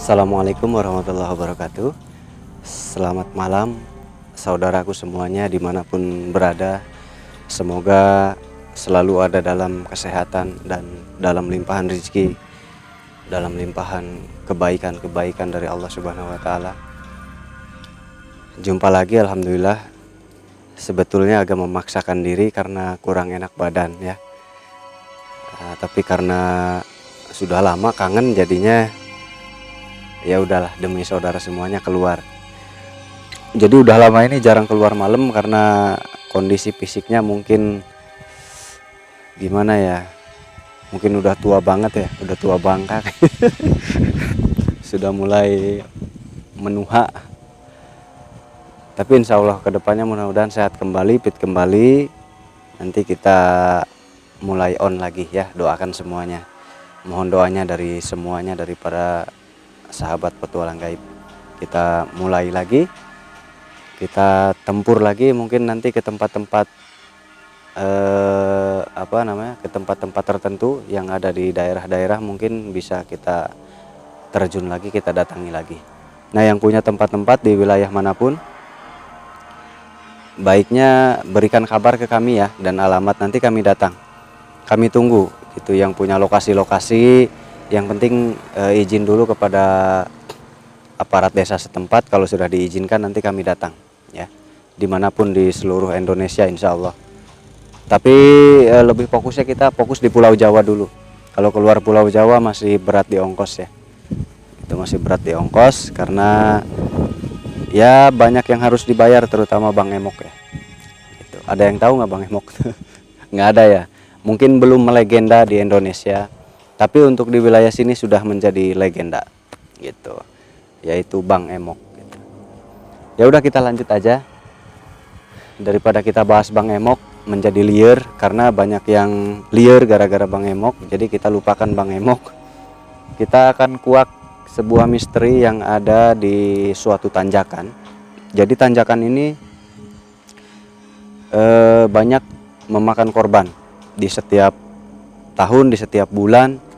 Assalamualaikum warahmatullahi wabarakatuh. Selamat malam saudaraku semuanya dimanapun berada. Semoga selalu ada dalam kesehatan dan dalam limpahan rezeki, dalam limpahan kebaikan-kebaikan dari Allah Subhanahu wa Ta'ala. Jumpa lagi, alhamdulillah. Sebetulnya agak memaksakan diri karena kurang enak badan ya. Tapi karena sudah lama kangen, jadinya ya udahlah, demi saudara semuanya keluar. Jadi udah lama ini jarang keluar malam karena kondisi fisiknya mungkin gimana ya, mungkin udah tua banget ya, udah tua bangka. Sudah mulai menua. Tapi insya Allah kedepannya mudah-mudahan sehat kembali, fit kembali. Nanti kita mulai on lagi ya, doakan semuanya. Mohon doanya dari semuanya, dari para sahabat petualang gaib. Kita mulai lagi, kita tempur lagi, mungkin nanti ke tempat-tempat ke tempat-tempat tertentu yang ada di daerah-daerah, mungkin bisa kita terjun lagi, kita datangi lagi. Nah, yang punya tempat-tempat di wilayah manapun, baiknya berikan kabar ke kami ya, dan alamat, nanti kami datang, kami tunggu gitu. Yang punya lokasi-lokasi, yang penting izin dulu kepada aparat desa setempat. Kalau sudah diizinkan nanti kami datang ya, dimanapun di seluruh Indonesia insya Allah. Tapi lebih fokusnya kita fokus di Pulau Jawa dulu. Kalau keluar Pulau Jawa masih berat di ongkos ya, itu masih berat di ongkos karena ya banyak yang harus dibayar, terutama Bang Emok ya gitu. Ada yang tahu nggak Bang Emok? Nggak ada ya, mungkin belum melegenda di Indonesia, tapi untuk di wilayah sini sudah menjadi legenda gitu, yaitu Bang Emok gitu. Ya udah, kita lanjut aja, daripada kita bahas Bang Emok menjadi liar, karena banyak yang liar gara-gara Bang Emok, jadi kita lupakan Bang Emok. Kita akan kuak sebuah misteri yang ada di suatu tanjakan. Jadi tanjakan ini banyak memakan korban di setiap tahun, di setiap bulan.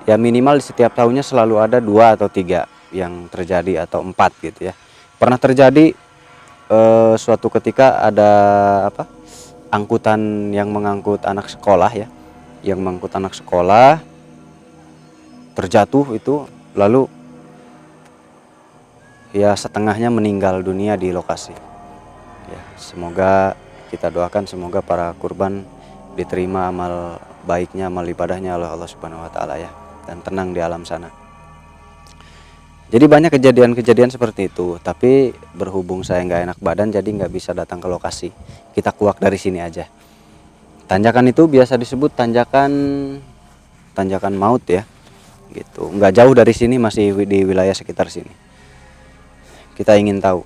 Ya minimal di setiap tahunnya selalu ada 2 atau 3 yang terjadi, atau 4 gitu ya. Pernah terjadi suatu ketika ada angkutan yang mengangkut anak sekolah ya, yang mengangkut anak sekolah terjatuh itu, lalu ya setengahnya meninggal dunia di lokasi ya. Semoga kita doakan, semoga para kurban diterima amal baiknya, amal ibadahnya oleh Allah Subhanahu wa Ta'ala ya, dan tenang di alam sana. Jadi banyak kejadian-kejadian seperti itu, tapi berhubung saya nggak enak badan, jadi nggak bisa datang ke lokasi. Kita kuak dari sini aja. Tanjakan itu biasa disebut tanjakan maut ya, gitu. Nggak jauh dari sini, masih di wilayah sekitar sini. Kita ingin tahu,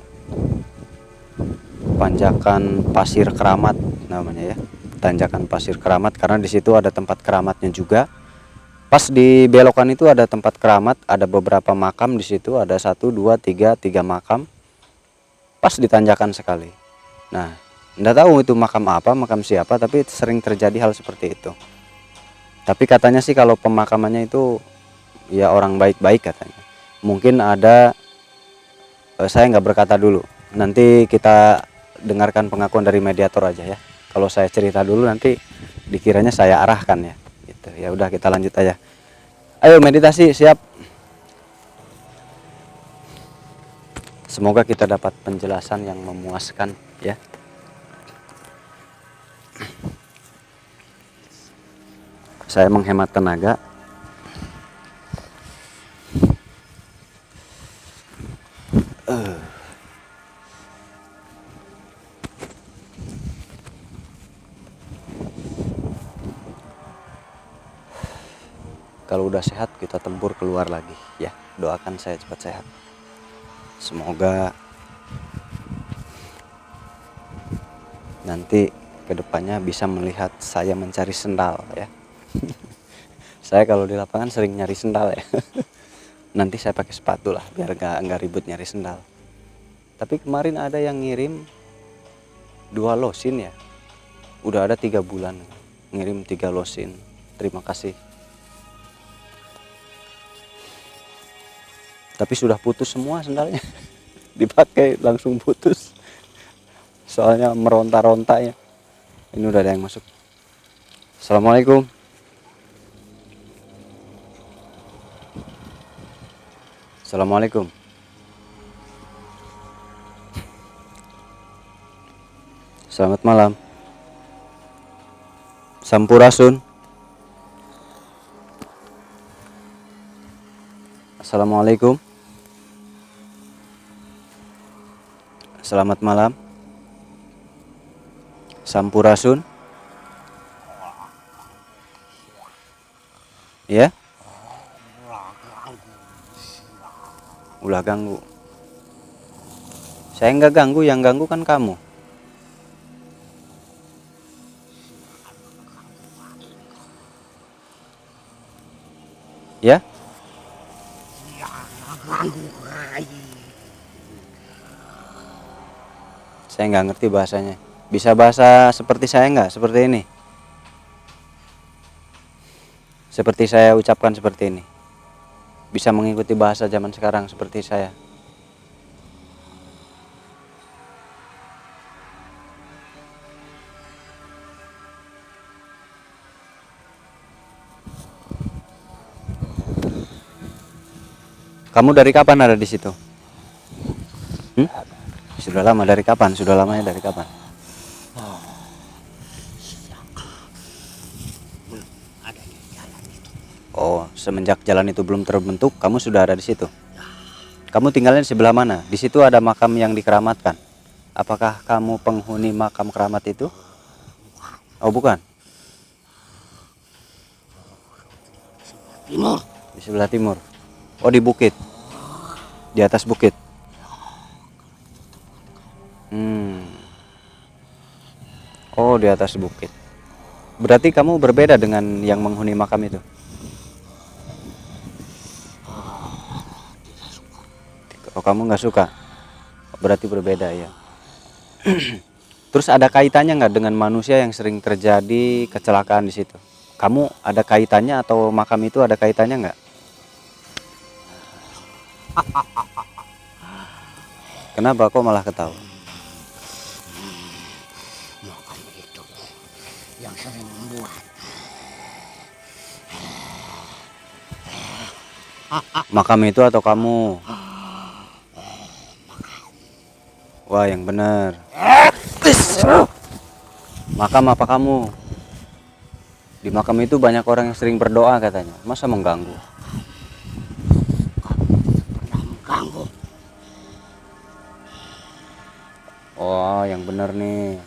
tanjakan Pasir Keramat namanya ya, tanjakan Pasir Keramat, karena di situ ada tempat keramatnya juga. Pas di belokan itu ada tempat keramat, ada beberapa makam di situ, ada 1, 2, 3 makam, pas di tanjakan sekali. Nah, enggak tahu itu makam apa, makam siapa, tapi sering terjadi hal seperti itu. Tapi katanya sih kalau pemakamannya itu ya orang baik-baik katanya. Mungkin ada, saya nggak berkata dulu, nanti kita dengarkan pengakuan dari mediator aja ya. Kalau saya cerita dulu nanti dikiranya saya arahkan ya gitu. Ya udah, kita lanjut aja. Ayo meditasi, siap. Semoga kita dapat penjelasan yang memuaskan ya. Saya menghemat tenaga. Kalau udah sehat kita tempur keluar lagi ya. Doakan saya cepat sehat. Semoga nanti kedepannya bisa melihat saya mencari sendal ya. Saya kalau di lapangan sering nyari sendal ya. Nanti saya pakai sepatu lah biar nggak ribut nyari sendal. Tapi kemarin ada yang ngirim 2 losin ya. Udah ada 3 bulan ngirim 3 losin. Terima kasih. Tapi sudah putus semua sendalnya. Dipakai langsung putus. Soalnya meronta-ronta ya. Ini udah ada yang masuk. Assalamualaikum. Assalamualaikum. Selamat malam. Sampurasun. Assalamualaikum. Selamat malam. Sampurasun. Ya? Ulah ganggu. Saya nggak ganggu, yang ganggu kan kamu. Ya? Saya nggak ngerti bahasanya. Bisa bahasa seperti saya nggak? Seperti ini. Seperti saya ucapkan seperti ini. Bisa mengikuti bahasa zaman sekarang seperti saya. Kamu dari kapan ada di situ? Sudah lama, dari kapan? Sudah lamanya dari kapan? Oh, semenjak jalan itu belum terbentuk, kamu sudah ada di situ. Kamu tinggalnya di sebelah mana? Di situ ada makam yang dikeramatkan. Apakah kamu penghuni makam keramat itu? Oh, bukan. Timur. Di sebelah timur. Oh, di bukit. Di atas bukit. Oh, di atas bukit. Berarti kamu berbeda dengan yang menghuni makam itu. Oh, kamu nggak suka? Berarti berbeda ya. Terus ada kaitannya nggak dengan manusia yang sering terjadi kecelakaan di situ? Kamu ada kaitannya atau makam itu ada kaitannya nggak? Kenapa kok malah ketawa? Makam itu yang sering membuat. Makam itu atau kamu? Wah, yang benar. Makam apa kamu? Di makam itu banyak orang yang sering berdoa katanya. Masa mengganggu? Pernah mengganggu. Oh, yang benar nih.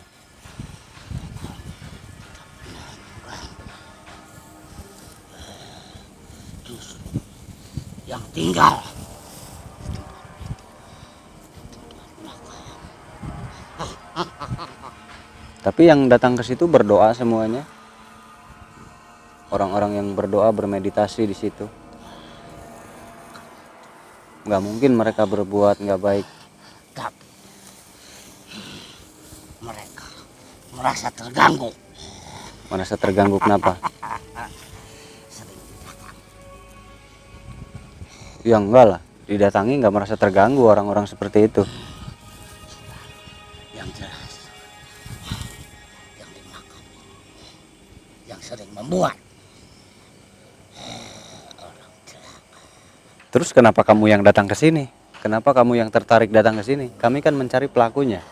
Justru yang tinggal. Tapi yang datang ke situ berdoa semuanya. Orang-orang yang berdoa bermeditasi di situ. Nggak mungkin mereka berbuat nggak baik. Tapi mereka merasa terganggu. Merasa terganggu kenapa? Sering datang. Ya enggak lah. Didatangi nggak merasa terganggu orang-orang seperti itu. Yang jelas. Yang di makam. Yang sering membuat. Orang celaka. Terus kenapa kamu yang datang ke sini? Kenapa kamu yang tertarik datang ke sini? Kami kan mencari pelakunya.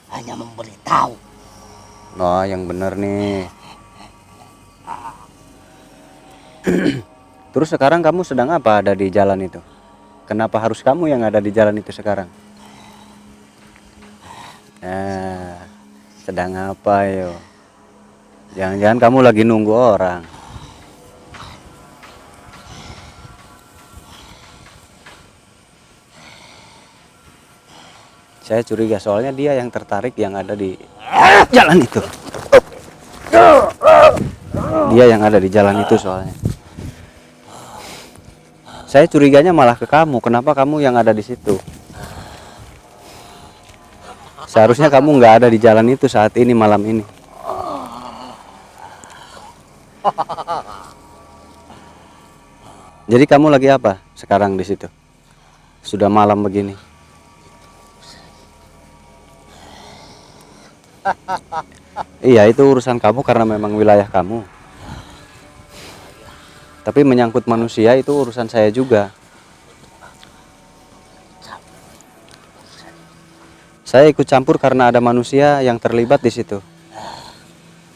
Hanya memberitahu. Oh, yang benar nih. Terus sekarang kamu sedang apa ada di jalan itu? Kenapa harus kamu yang ada di jalan itu sekarang? Sedang apa yo? Jangan-jangan kamu lagi nunggu orang. Saya curiga soalnya dia yang tertarik yang ada di jalan itu. Dia yang ada di jalan itu soalnya. Saya curiganya malah ke kamu. Kenapa kamu yang ada di situ? Seharusnya kamu nggak ada di jalan itu saat ini, malam ini. Jadi kamu lagi apa sekarang di situ? Sudah malam begini. Iya, itu urusan kamu karena memang wilayah kamu. Tapi menyangkut manusia itu urusan saya juga. Saya ikut campur karena ada manusia yang terlibat di situ.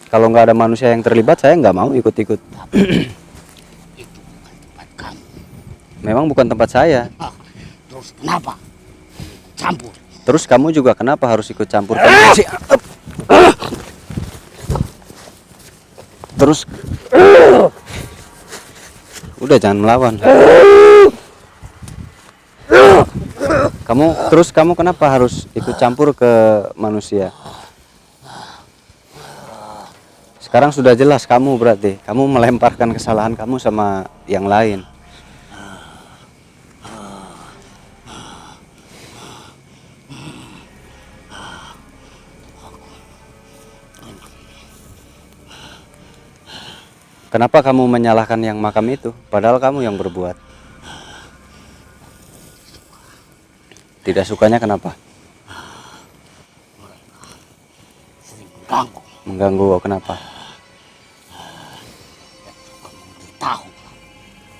Kalau nggak ada manusia yang terlibat, saya nggak mau ikut-ikut. Itu bukan tempat kamu. Memang bukan tempat saya. Terus kenapa campur? Terus kamu juga kenapa harus ikut campur? Terus udah jangan melawan. Kamu kenapa harus ikut campur ke manusia? Sekarang sudah jelas kamu berarti kamu melemparkan kesalahan kamu sama yang lain. Kenapa kamu menyalahkan yang makam itu? Padahal kamu yang berbuat. Tidak sukanya kenapa? Sering mengganggu Mengganggu kenapa? dan suka memberitahu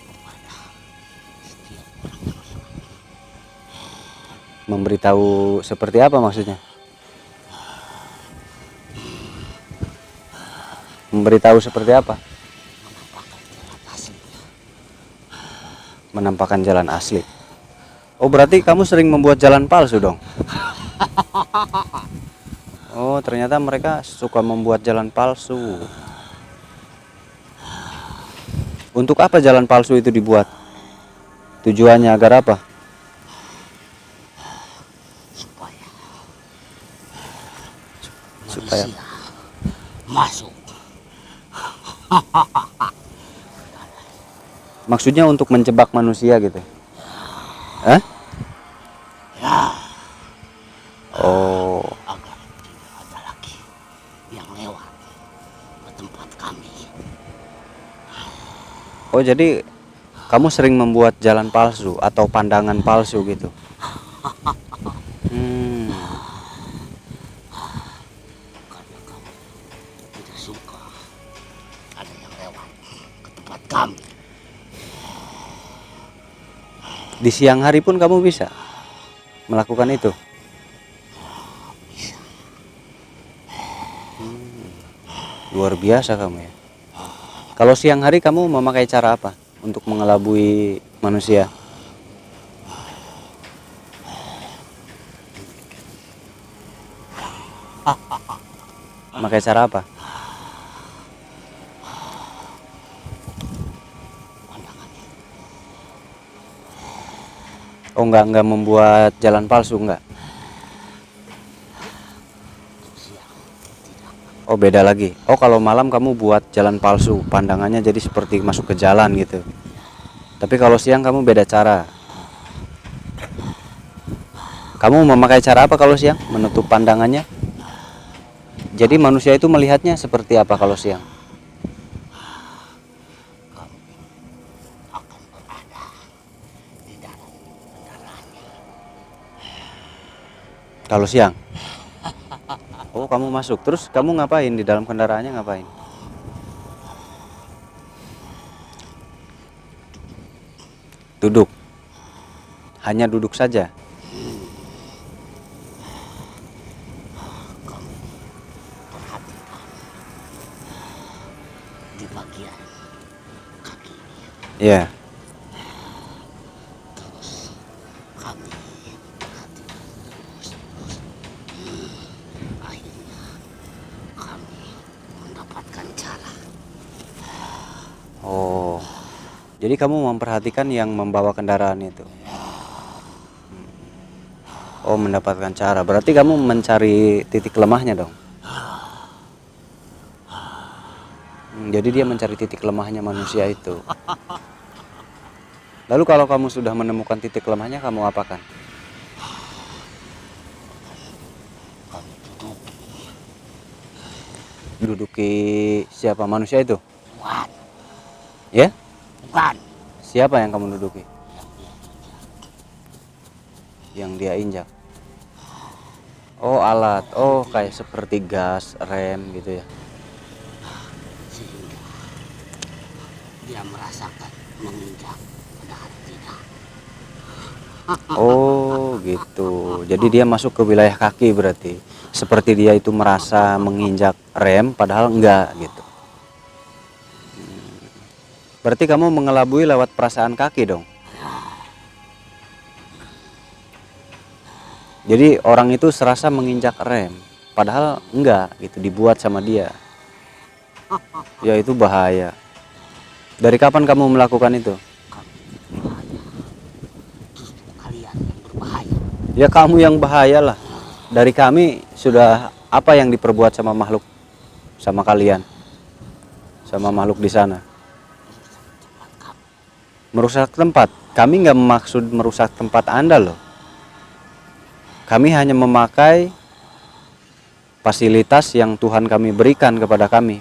kepada setiap orang. Memberitahu seperti apa maksudnya? Memberitahu seperti apa? Menampakkan jalan asli. Oh, berarti kamu sering membuat jalan palsu dong? Oh, ternyata mereka suka membuat jalan palsu. Untuk apa jalan palsu itu dibuat? Tujuannya agar apa? Supaya Manusia masuk. maksudnya untuk menjebak manusia gitu. Hah? Ya, Oh, agar tidak ada lagi yang lewat ke tempat kami. oh jadi kamu sering membuat jalan palsu atau pandangan palsu gitu. Hmm, Karena kami tidak suka ada yang lewat ke tempat kami. di siang hari pun kamu bisa melakukan itu. Luar biasa kamu ya. Kalau siang hari kamu memakai cara apa untuk mengelabui manusia? Memakai cara apa? Oh, enggak membuat jalan palsu, enggak. Oh, beda lagi. Oh, kalau malam kamu buat jalan palsu, pandangannya jadi seperti masuk ke jalan gitu. Tapi kalau siang kamu beda cara. Kamu memakai cara apa kalau siang? Menutup pandangannya. Jadi manusia itu melihatnya seperti apa kalau siang? Akan berada di dalam kendaraannya. Kalau siang? Oh, kamu masuk. Terus kamu ngapain di dalam kendaraannya, ngapain? Duduk. Hanya duduk saja. Perhatikan di bagian kaki. Ya. Terus kami perhatikan terus. Akhirnya kami mendapatkan cara. Oh. Jadi kamu memperhatikan yang membawa kendaraan itu. Oh, mendapatkan cara. Berarti kamu mencari titik lemahnya dong. Jadi dia mencari titik lemahnya manusia itu. Lalu kalau kamu sudah menemukan titik lemahnya, kamu apakan? Kami duduk Duduki siapa manusia itu? bukan Ya? bukan Siapa yang kamu duduki? yang dia injak. Yang dia injak. Oh, alat. Oh, kayak seperti gas, rem gitu ya. Sehingga dia merasakan menginjak padahal tidak. Oh, gitu. Jadi dia masuk ke wilayah kaki berarti. Seperti dia itu merasa menginjak rem padahal enggak gitu. Berarti kamu mengelabui lewat perasaan kaki dong. Jadi orang itu serasa menginjak rem padahal enggak gitu, dibuat sama dia. Ya itu bahaya. Dari kapan kamu melakukan itu? Kamu berbahaya. Justru kalian yang berbahaya. Ya kamu yang bahaya lah. Dari kami sudah apa yang diperbuat sama makhluk, sama kalian, sama makhluk di sana? Tempat kamu. Merusak tempat. Kami nggak maksud merusak tempat Anda loh. Kami hanya memakai fasilitas yang Tuhan kami berikan kepada kami.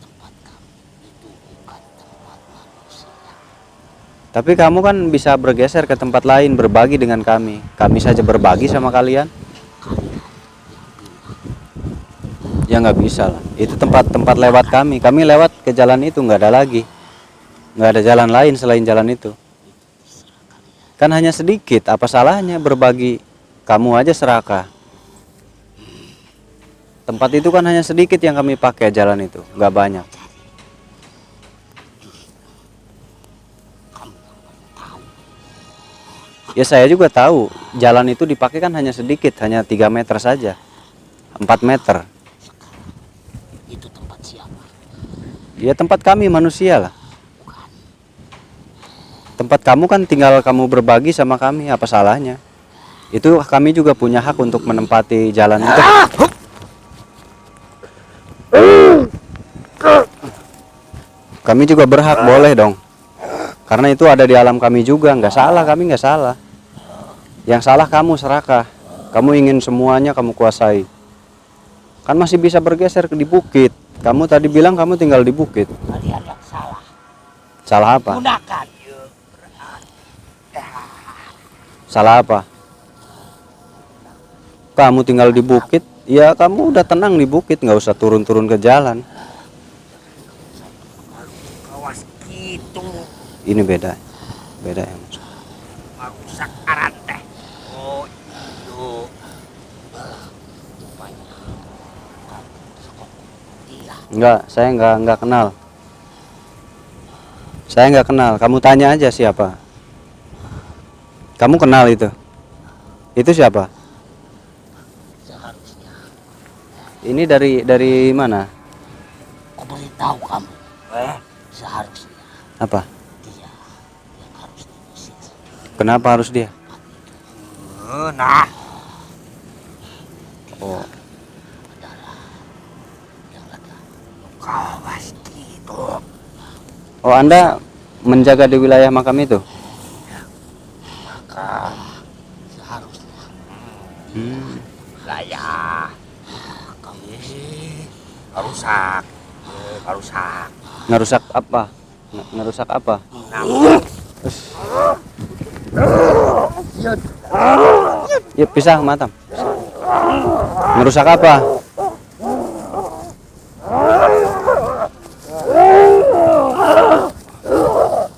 Tempat kamu itu bukan tempat manusia. Tapi kamu kan bisa bergeser ke tempat lain, berbagi dengan kami. Kami saja berbagi sama kalian. Kalian yang pindah. Ya nggak bisa lah. Itu tempat-tempat lewat kami. Kami lewat ke jalan itu nggak ada lagi. Nggak ada jalan lain selain jalan itu. Kan hanya sedikit. Apa salahnya berbagi? Kamu aja serakah. Tempat itu kan hanya sedikit yang kami pakai jalan itu, nggak banyak. Kamu yang paling tahu. Ya saya juga tahu. Jalan itu dipakai kan hanya sedikit, hanya 3 meter saja, 4 meter. Itu tempat siapa? Ya tempat kami manusia lah. Bukan. Tempat kamu kan tinggal kamu berbagi sama kami, apa salahnya? Itu kami juga punya hak untuk menempati jalan itu. Kami juga berhak, boleh dong. Karena itu ada di alam kami juga, nggak salah, kami nggak salah. Yang salah kamu serakah. Kamu ingin semuanya kamu kuasai. Kan masih bisa bergeser di bukit. Kamu tadi bilang kamu tinggal di bukit. Kalian yang salah. Salah apa? Gunakan. Salah apa? Kamu tinggal di bukit, ya kamu udah tenang di bukit, nggak usah turun-turun ke jalan. Kawas gitu. Ini beda, beda yang maksud. Merusak aran teh. Oh iyo. Rupanya kamu sekok dia. Enggak, saya nggak kenal. Saya nggak kenal. Kamu tanya aja siapa. Kamu kenal itu? Itu siapa? Seharusnya Ini dari mana? aku beritahu kamu. Seharusnya Apa? dia yang harus diusir. Kenapa harus dia? Nah, Oh, adalah yang ada kawas gitu. oh Anda menjaga di wilayah makam itu? Maka seharusnya saya kami rusak, rusak. Ngerusak apa? Ngerusak apa? Ya pisah matam. Ngerusak apa?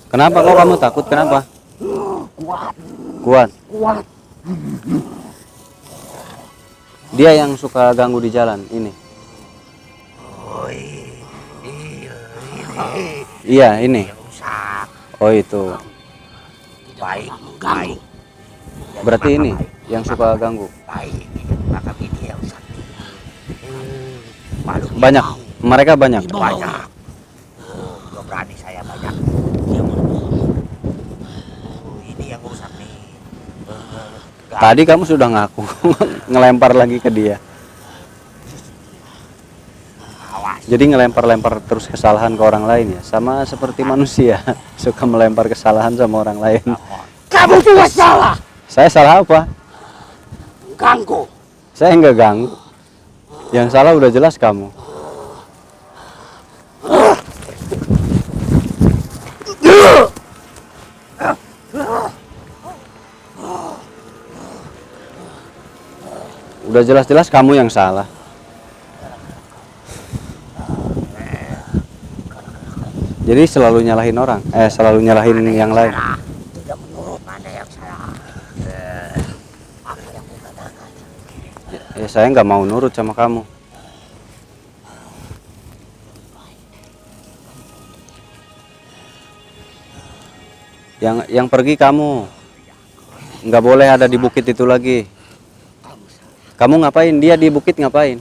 Kenapa kok kamu takut? Kenapa? Kuat, Kuat. kuat. Dia yang suka ganggu di jalan ini. Iya, ini. Rusak. Oh, itu. Baik, baik. Berarti ini yang suka ganggu. Baik, maka ini yang sakti. Malu Banyak. Mereka banyak. banyak. Gak berani saya banyak. Dia ini yang rusak nih. Tadi kamu sudah ngaku ngelempar lagi ke dia. Awas. Jadi ngelempar-lempar terus kesalahan ke orang lain ya. Sama seperti manusia, suka melempar kesalahan sama orang lain. Kamu juga salah. Saya salah apa? Ganggu. Saya nggak ganggu. Yang salah udah jelas kamu. Udah jelas-jelas kamu yang salah. Jadi selalu nyalahin orang, selalu nyalahin yang lain. Tidak menurut mana yang salah. Apa yang kukatakan? Ya saya nggak mau nurut sama kamu. Yang pergi kamu, nggak boleh ada di bukit itu lagi. Kamu ngapain? Dia di bukit ngapain?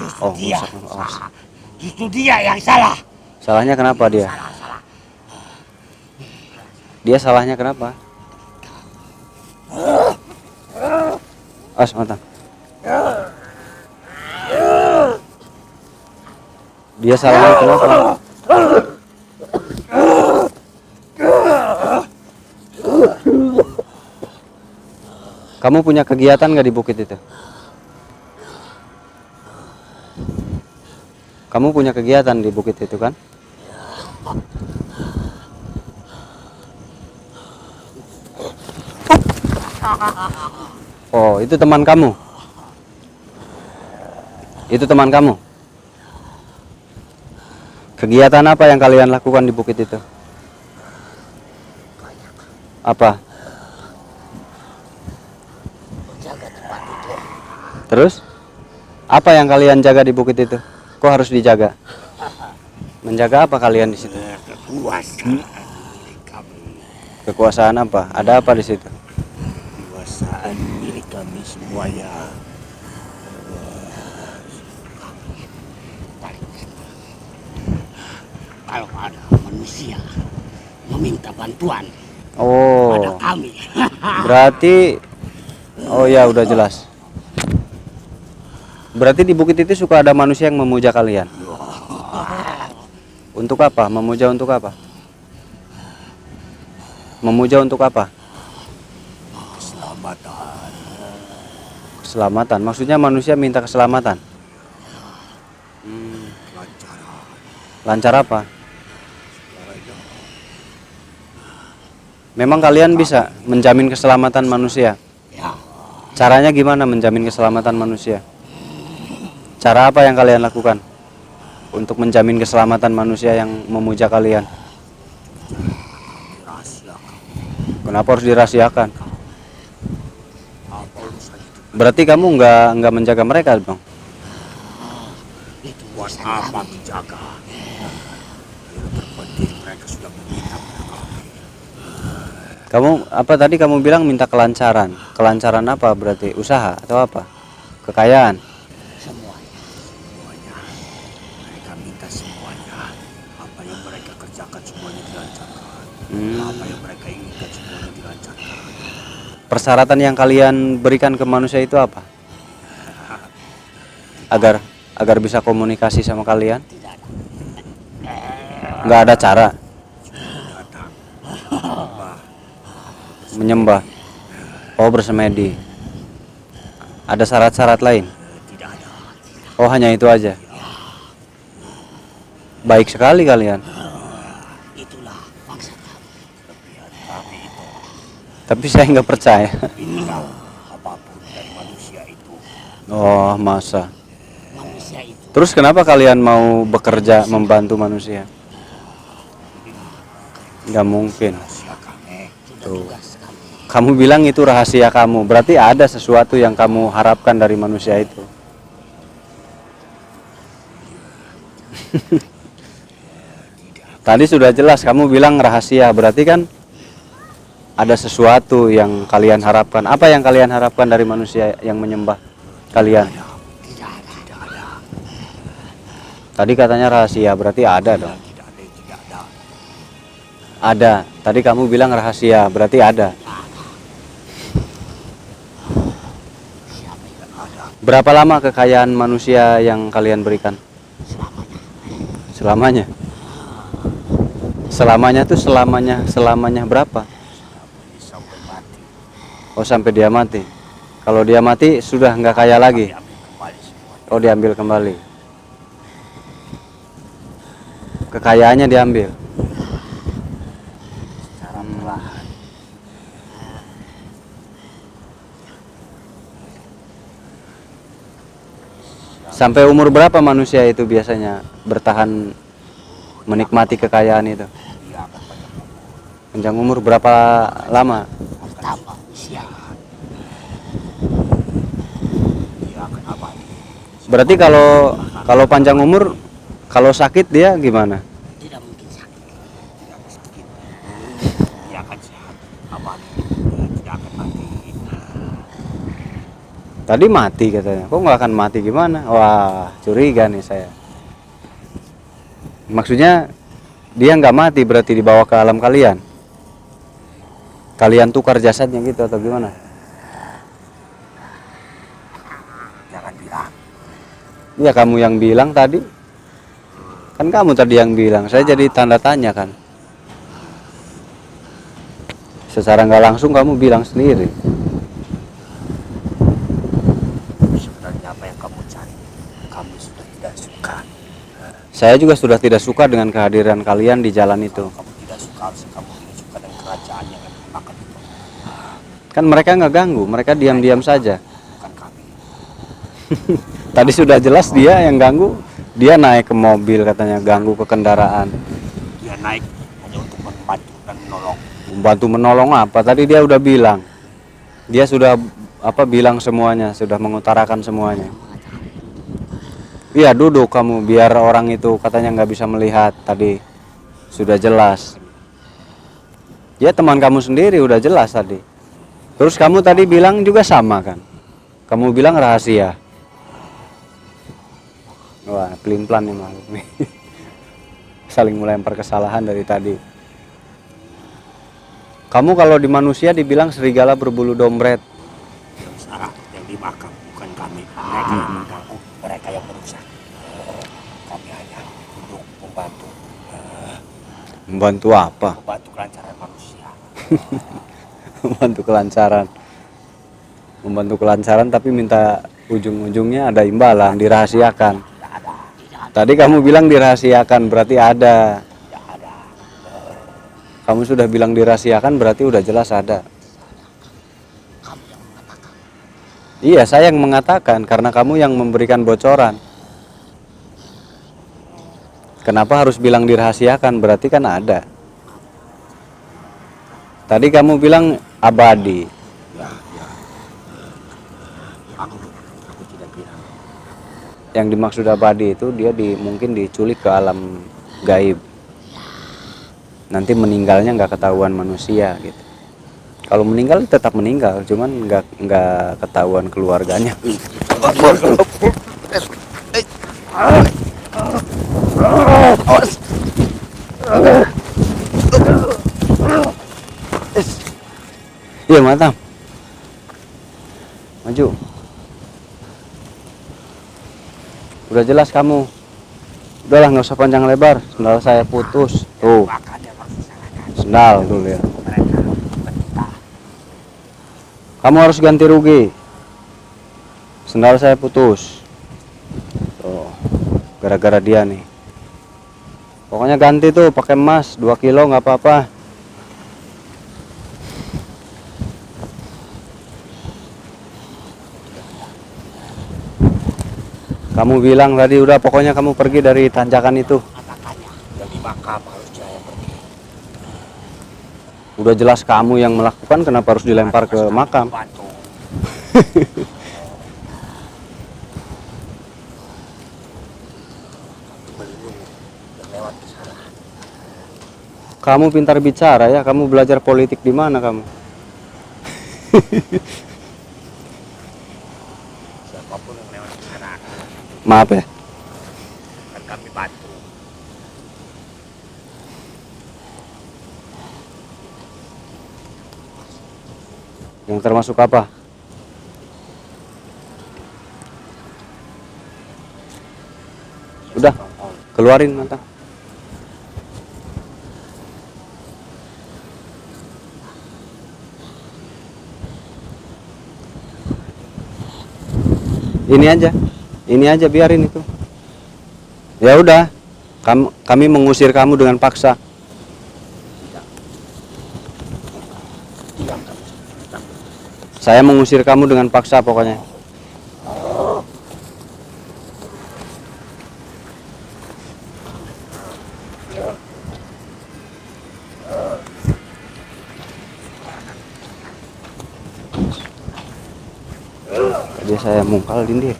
Justru Oh, dia rusak. Awas. salah. Justru dia yang salah. Salahnya kenapa dia? Salah. Dia salahnya kenapa? As mata. Dia salahnya kenapa? Kamu punya kegiatan nggak di bukit itu? Kamu punya kegiatan di bukit itu kan? Oh, itu teman kamu? Itu teman kamu? Kegiatan apa yang kalian lakukan di bukit itu? Apa? Jaga tempat itu. Terus? Apa yang kalian jaga di bukit itu? Kok harus dijaga? Menjaga apa kalian di situ? Kekuasaan milik kami. Kekuasaan apa? Ada apa di situ? Kekuasaan milik kami semuanya. Kalau ada manusia meminta bantuan pada Oh, kami, berarti oh ya udah jelas. Berarti di bukit itu suka ada manusia yang memuja kalian. Untuk apa? Memuja untuk apa? Memuja untuk apa? keselamatan. Keselamatan. Maksudnya manusia minta keselamatan. Lancaran. Lancar apa? Memang kalian bisa menjamin keselamatan manusia. Ya, Caranya gimana menjamin keselamatan manusia? Cara apa yang kalian lakukan untuk menjamin keselamatan manusia yang memuja kalian? rahasiakan. Kenapa harus dirahasiakan? Apa urusan itu? Berarti kamu nggak menjaga mereka dong? Itu buat apa dijaga? Yang terpenting mereka sudah meminta pada kami. Kamu apa tadi kamu bilang minta kelancaran? Kelancaran apa berarti? Usaha atau apa? Kekayaan? Semuanya. Mereka minta semuanya. Apa yang mereka kerjakan semuanya dilancarkan. Apa yang mereka inginkan semuanya dilancarkan. Persyaratan yang kalian berikan ke manusia itu apa? Agar bisa komunikasi sama kalian? Nggak ada cara Datang. menyembah. Oh, bersemedi. Ada syarat-syarat lain? Tidak ada. Oh, hanya itu aja. Baik sekali kalian. Itulah maksud kami. Kelebihan kami itu. Tapi saya nggak percaya. Inilah apapun dari manusia itu. Oh, masa? Manusia itu. Terus kenapa kalian mau bekerja membantu manusia? Nggak mungkin. Rahasia kami. Sudah Tuh. tugas kami. Kamu bilang itu rahasia kamu. Berarti ada sesuatu yang kamu harapkan dari manusia itu. Tadi sudah jelas kamu bilang rahasia. Berarti kan ada sesuatu yang kalian harapkan. Apa yang kalian harapkan dari manusia yang menyembah kalian? Tidak ada. Tadi katanya rahasia. Berarti ada dong. Tidak ada. Tidak ada. Ada. Tadi kamu bilang rahasia. Berarti ada. Siapa yang ada? Berapa lama kekayaan manusia yang kalian berikan? Selamanya. Selamanya tuh selamanya berapa? Sampai mati. Oh, sampai dia mati. Kalau dia mati sudah nggak kaya lagi. Diambil kembali semua. Oh, diambil kembali. Kekayaannya diambil. Secara perlahan. Sampai umur berapa manusia itu biasanya bertahan menikmati kekayaan itu? Dia akan panjang umur. Panjang umur berapa lama? Pertama usia. Dia akan abadi. Berarti kalau kalau panjang umur, kalau sakit dia gimana? Tidak mungkin sakit. Tidak akan sakit. Dia akan sehat. Abadi. Tidak akan mati. Tadi mati katanya. Kok nggak akan mati gimana? Wah, curiga nih saya. Maksudnya dia nggak mati berarti dibawa ke alam kalian. Kalian tukar jasadnya gitu atau gimana? Jangan bilang. Ya kamu yang bilang tadi. Kan kamu tadi yang bilang. Saya jadi tanda tanya kan. Secara nggak langsung kamu bilang sendiri. Sebenarnya apa yang kamu cari? Kamu sudah tidak suka. Saya juga sudah tidak suka dengan kehadiran kalian di jalan itu. Kalau kamu tidak suka, harusnya kamu tidak suka dengan kerajaan yang akan dimakan itu. Kan mereka nggak ganggu, mereka diam-diam saja. Bukan kami. Tadi sudah jelas dia yang ganggu. Dia naik ke mobil katanya ganggu ke kendaraan. Dia naik hanya untuk membantu dan menolong. Membantu menolong apa? Tadi dia udah bilang. Dia sudah bilang semuanya, sudah mengutarakan semuanya. Iya duduk kamu biar orang itu katanya nggak bisa melihat tadi. Sudah jelas. Ya teman kamu sendiri udah jelas tadi. Terus kamu tadi bilang juga sama kan? Kamu bilang rahasia. Wah, pelin-pelan nih makhluk nih. Saling melempar kesalahan dari tadi. Kamu kalau di manusia dibilang serigala berbulu dompet. Salah yang dimakan bukan kami. Mereka yang mengganggu, mereka yang merusak. Kami hanya untuk membantu. Membantu apa? Membantu kelancaran manusia. Membantu kelancaran. Membantu kelancaran tapi minta ujung-ujungnya ada imbalan, dirahasiakan. Tidak ada. Tadi kamu bilang dirahasiakan, berarti ada. Tidak ada. Kamu sudah bilang dirahasiakan, berarti udah jelas ada. Kamu yang mengatakan. Iya, saya yang mengatakan karena kamu yang memberikan bocoran. Kenapa harus bilang dirahasiakan? Berarti kan ada. Tadi kamu bilang abadi. Ya. Aku tidak bilang. Yang dimaksud abadi itu dia mungkin diculik ke alam gaib. Nanti meninggalnya nggak ketahuan manusia gitu. Kalau meninggal tetap meninggal, cuman nggak ketahuan keluarganya. Iya mantap. Maju. Udah jelas kamu. Udahlah nggak usah panjang lebar. Sendal saya putus. Tuh. Makanya harus disalahkan. Sendal tuh lihat. Mereka bukan kita. Kamu harus ganti rugi. Sendal saya putus. Tuh. Gara-gara dia nih. Pokoknya ganti tuh pakai emas 2 kilo nggak apa-apa. Kamu bilang tadi udah pokoknya kamu pergi dari tanjakan itu. Makanya yang dimakam harus saya pergi. Udah jelas kamu yang melakukan, kenapa harus dilempar ke makam? Bantu. Melindungi yang lewat ke sana. Kamu pintar bicara ya, kamu belajar politik di mana kamu? Siapapun yang lewat ke sana Maaf ya. akan kami bantu. Yang termasuk apa? Udah, keluarin mata. Ini aja biarin itu. Ya udah, kami mengusir kamu dengan paksa. Saya mengusir kamu dengan paksa pokoknya. saya mungkal dindir.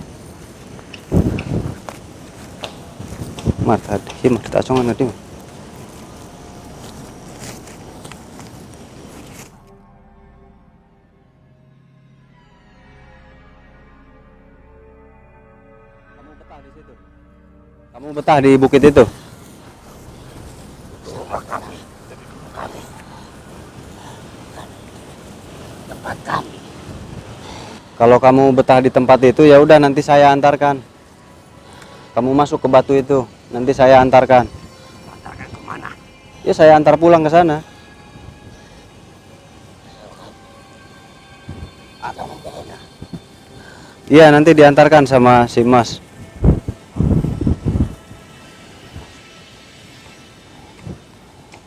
Mata sih mah tak songan nanti. Kamu betah di situ. Kamu betah di bukit itu. Rumah kami, tempat kami. Kalau kamu betah di tempat itu ya udah nanti saya antarkan. Kamu masuk ke batu itu, nanti saya antarkan. Antarkan kemana? Ya saya antar pulang ke sana. Atau membawanya? Iya nanti diantarkan sama si Mas.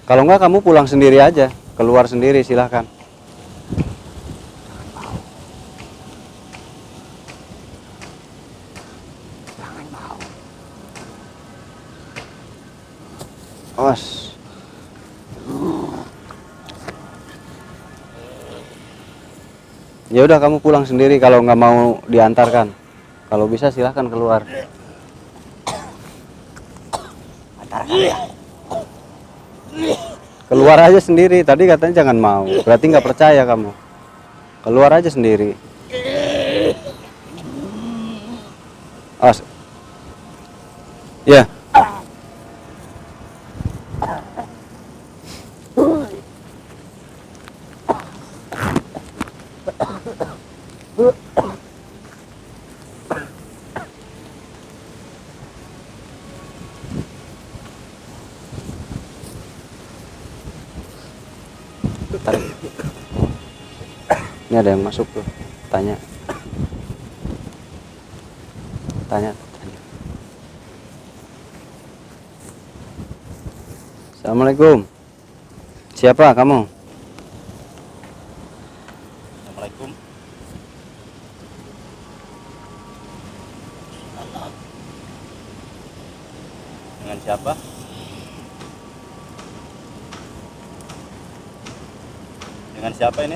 Kalau enggak kamu pulang sendiri aja, keluar sendiri silahkan. Jangan mau. Awas. Ya udah kamu pulang sendiri kalau nggak mau diantarkan. Kalau bisa silahkan keluar. Antarkan ya. Keluar aja sendiri. Tadi katanya jangan mau. Berarti nggak percaya kamu. Keluar aja sendiri. Awas. Ya. Tarik. Ini ada yang masuk tuh. Tanya. Tanya. Assalamualaikum. Siapa kamu? Assalamualaikum. Dengan siapa? Dengan siapa ini?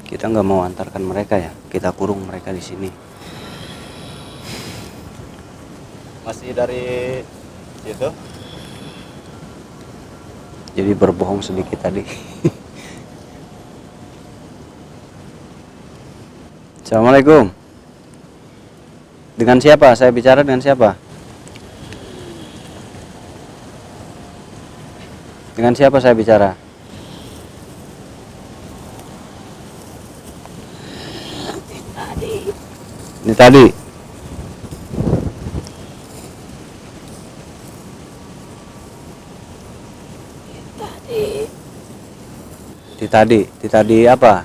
Kita nggak mau antarkan mereka ya. Kita kurung mereka di sini. Masih dari situ? Jadi berbohong sedikit tadi. Assalamualaikum. Dengan siapa? Saya bicara dengan siapa? Dengan siapa saya bicara? Ini tadi. Di tadi apa?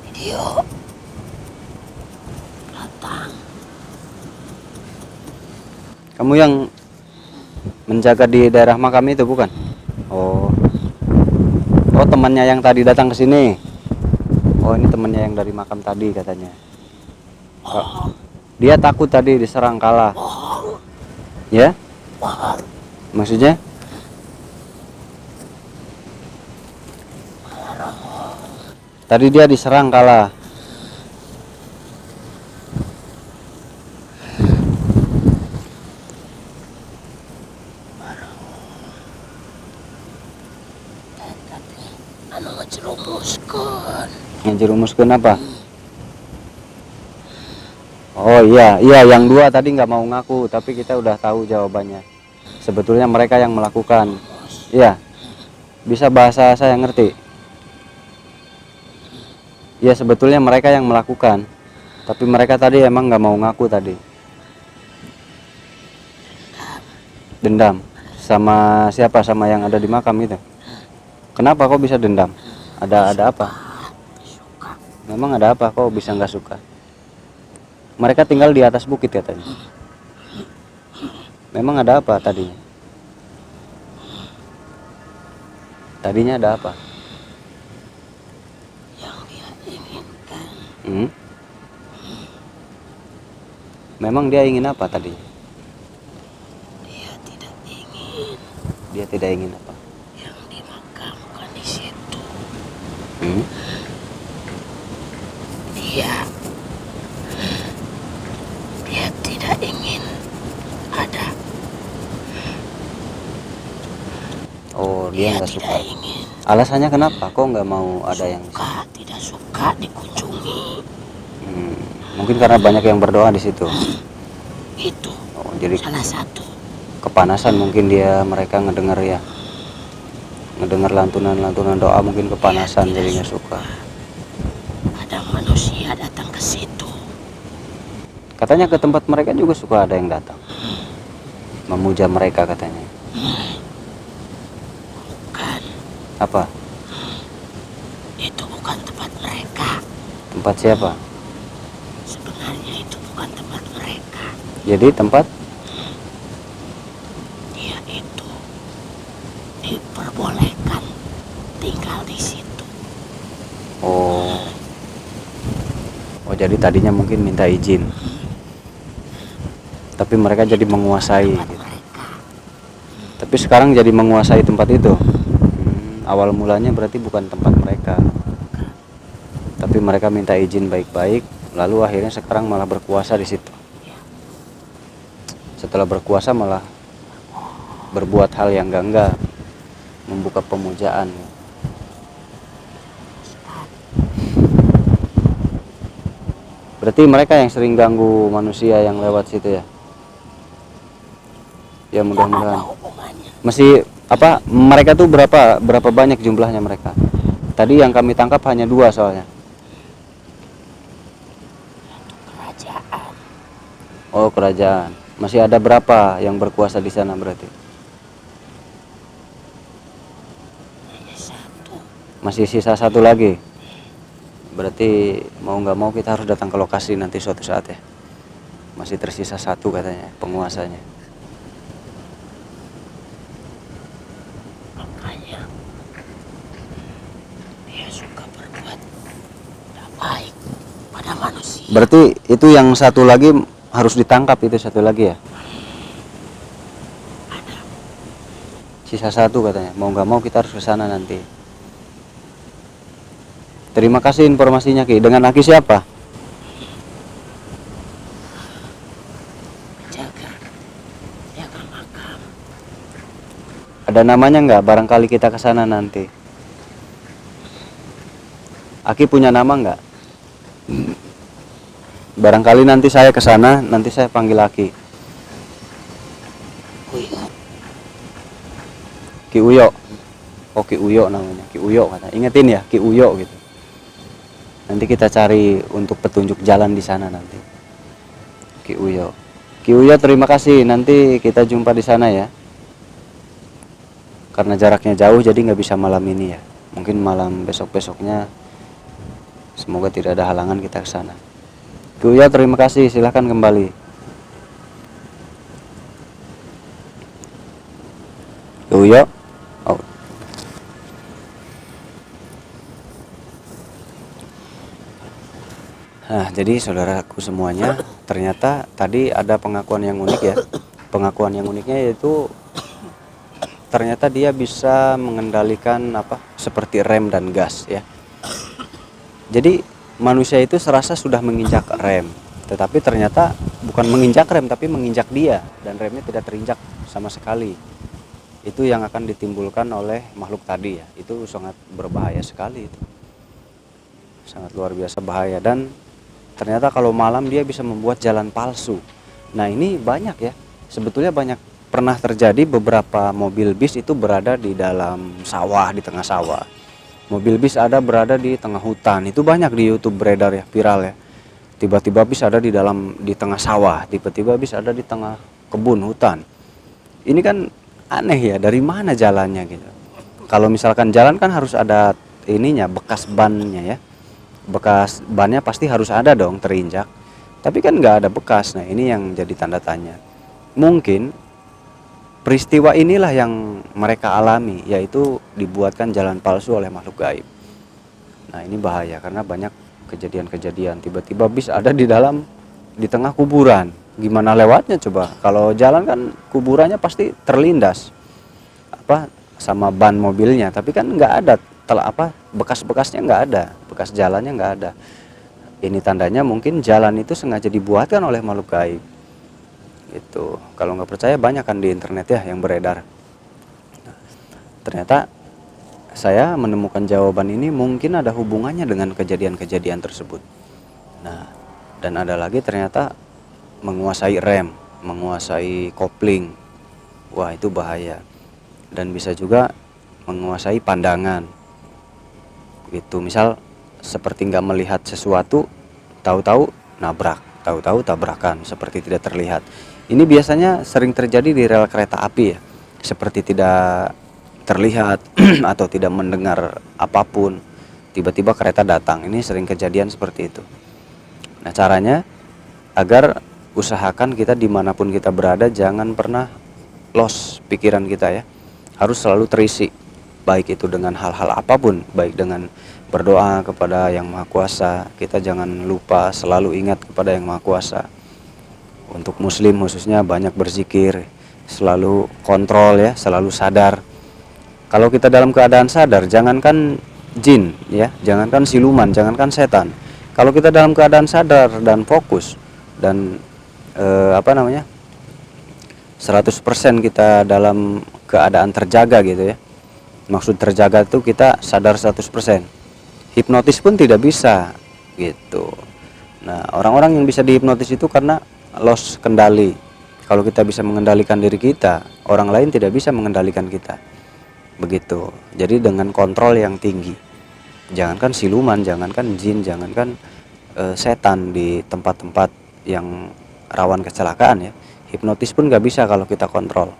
Video. Datang. Kamu yang menjaga di daerah makam itu bukan? Oh. Oh, temannya yang tadi datang ke sini. Oh, ini temannya yang dari makam tadi katanya. Oh, dia takut tadi diserang kalah. Ya? Maksudnya? Tadi dia diserang kalah. Anu ngejerumuskan. Ngejerumuskeun apa? Oh iya, yang dua tadi nggak mau ngaku, tapi kita udah tahu jawabannya. Sebetulnya mereka yang melakukan. Iya, bisa bahasa saya ngerti. Ya sebetulnya mereka yang melakukan, tapi mereka tadi emang nggak mau ngaku tadi. Dendam sama siapa? Sama yang ada di makam itu. Kenapa kok bisa dendam? Ada apa? Memang ada apa kok bisa nggak suka? Mereka tinggal di atas bukit katanya. Memang ada apa tadinya? Tadinya ada apa? Yang dia inginkan. Memang dia ingin apa tadi? Dia tidak tidak ingin apa? Yang dimakamkan di situ. Hmm? Dia tidak ingin ada. Oh, dia nggak tidak suka. ingin. Alasannya kenapa? Kok nggak mau ada yang di situ? Tidak suka dikunjungi. Mungkin karena banyak yang berdoa di situ. Itu Oh, jadi salah satu. kepanasan mungkin mereka ngedenger ya. Ngedenger lantunan-lantunan doa mungkin kepanasan jadi nggak suka. Ada manusia datang ke situ. Katanya ke tempat mereka juga suka ada yang datang. Memuja mereka katanya. Bukan, Apa? itu bukan tempat mereka. Tempat siapa? Sebenarnya itu bukan tempat mereka. Jadi tempat? Dia itu diperbolehkan tinggal di situ. Oh. Oh, jadi tadinya mungkin minta izin. Tapi mereka jadi menguasai gitu. Tapi sekarang jadi menguasai tempat itu. Awal mulanya berarti bukan tempat mereka. Tapi mereka minta izin baik-baik, lalu akhirnya sekarang malah berkuasa di situ. Setelah berkuasa malah berbuat hal yang enggak, membuka pemujaan. Berarti mereka yang sering ganggu manusia yang lewat situ ya? Ya mudah-mudahan. Masih apa? Mereka tuh berapa banyak jumlahnya mereka? Tadi yang kami tangkap hanya 2 soalnya. Kerajaan. Oh, kerajaan. Masih ada berapa yang berkuasa di sana berarti? Hanya satu. Masih sisa 1 lagi. Berarti mau nggak mau kita harus datang ke lokasi nanti suatu saat ya. Masih tersisa 1 katanya penguasanya. Makanya dia suka berbuat tidak baik pada manusia. Berarti itu yang 1 lagi harus ditangkap, itu 1 lagi ya? Ada. Sisa 1 katanya. Mau nggak mau kita harus ke sana nanti. Terima kasih informasinya Ki. Dengan Aki siapa? Jaga makam. Ada namanya nggak? Barangkali kita ke sana nanti. Aki punya nama nggak? Barangkali nanti saya ke sana, nanti saya panggil Aki. Ki Uyo. Oh, Ki Uyo namanya. Ki Uyo kata. Ingetin ya, Ki Uyo gitu. Nanti kita cari untuk petunjuk jalan di sana nanti. Ki Uyo. Ki Uyo terima kasih. Nanti kita jumpa di sana ya. Karena jaraknya jauh jadi nggak bisa malam ini ya. Mungkin malam besok-besoknya. Semoga tidak ada halangan kita ke sana. Ki Uyo terima kasih. Silahkan kembali. Ki Uyo. Oh. Nah, jadi saudaraku semuanya, ternyata tadi ada pengakuan yang unik ya. Pengakuan yang uniknya yaitu ternyata dia bisa mengendalikan apa? Seperti rem dan gas ya. Jadi manusia itu serasa sudah menginjak rem, tetapi ternyata bukan menginjak rem tapi menginjak dia dan remnya tidak terinjak sama sekali. Itu yang akan ditimbulkan oleh makhluk tadi ya. Itu sangat berbahaya sekali itu. Sangat luar biasa bahaya dan ternyata kalau malam dia bisa membuat jalan palsu. Nah ini banyak ya, sebetulnya banyak pernah terjadi beberapa mobil bis itu berada di dalam sawah, di tengah sawah. Mobil bis ada berada di tengah hutan, itu banyak di YouTube beredar ya, viral ya. Tiba-tiba bis ada di tengah sawah, tiba-tiba bis ada di tengah kebun hutan. Ini kan aneh ya, dari mana jalannya gitu. Kalau misalkan jalan kan harus ada ininya, bekas bannya ya. Bekas bannya pasti harus ada dong terinjak, tapi kan nggak ada bekas. Nah ini yang jadi tanda tanya. Mungkin peristiwa inilah yang mereka alami, yaitu dibuatkan jalan palsu oleh makhluk gaib. Nah ini bahaya karena banyak kejadian-kejadian tiba-tiba bis ada di tengah kuburan. Gimana lewatnya coba? Kalau jalan kan kuburannya pasti terlindas. sama ban mobilnya, tapi kan nggak ada bekas-bekasnya, nggak ada bekas jalannya, nggak ada. Ini tandanya mungkin jalan itu sengaja dibuatkan oleh makhluk gaib gitu. Kalau nggak percaya, banyak kan di internet ya yang beredar. Ternyata saya menemukan jawaban ini mungkin ada hubungannya dengan kejadian-kejadian tersebut. Nah, dan ada lagi ternyata menguasai rem, menguasai kopling. Wah, itu bahaya. Dan bisa juga menguasai pandangan. Gitu. Misal seperti nggak melihat sesuatu, tahu-tahu nabrak, tahu-tahu tabrakan, seperti tidak terlihat. Ini biasanya sering terjadi di rel kereta api ya. Seperti tidak terlihat atau tidak mendengar apapun, tiba-tiba kereta datang. Ini sering kejadian seperti itu. Nah, caranya agar usahakan kita dimanapun kita berada jangan pernah lost pikiran kita ya, harus selalu terisi, baik itu dengan hal-hal apapun, baik dengan berdoa kepada Yang Maha Kuasa. Kita jangan lupa selalu ingat kepada Yang Maha Kuasa. Untuk muslim khususnya banyak berzikir, selalu kontrol ya, selalu sadar. Kalau kita dalam keadaan sadar, jangankan jin ya, jangankan siluman, jangankan setan. Kalau kita dalam keadaan sadar dan fokus dan 100% kita dalam keadaan terjaga gitu ya. Maksud terjaga itu kita sadar 100%. Hipnotis pun tidak bisa gitu. Nah, orang-orang yang bisa dihipnotis itu karena lost kendali. Kalau kita bisa mengendalikan diri kita, orang lain tidak bisa mengendalikan kita. Begitu. Jadi dengan kontrol yang tinggi. Jangankan siluman, jangankan jin, jangankan setan di tempat-tempat yang rawan kecelakaan ya. Hipnotis pun nggak bisa kalau kita kontrol.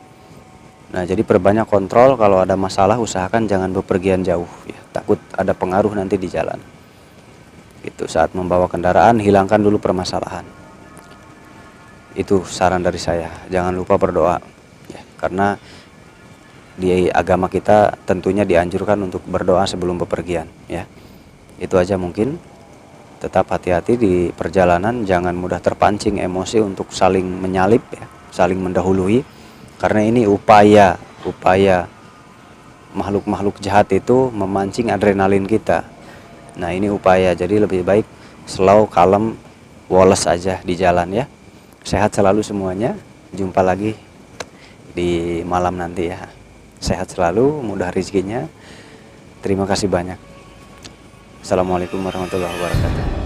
Nah, jadi perbanyak kontrol. Kalau ada masalah usahakan jangan bepergian jauh ya. Takut ada pengaruh nanti di jalan. Gitu. Saat membawa kendaraan hilangkan dulu permasalahan. Itu saran dari saya. Jangan lupa berdoa ya, karena di agama kita tentunya dianjurkan untuk berdoa sebelum bepergian ya. Itu aja mungkin. Tetap hati-hati di perjalanan, jangan mudah terpancing emosi untuk saling menyalip ya, saling mendahului, karena ini upaya makhluk-makhluk jahat itu memancing adrenalin kita. Nah, ini upaya, jadi lebih baik slow, kalem, woles aja di jalan ya. Sehat selalu semuanya. Jumpa lagi di malam nanti ya. Sehat selalu, mudah rezekinya. Terima kasih banyak. Assalamualaikum warahmatullahi wabarakatuh.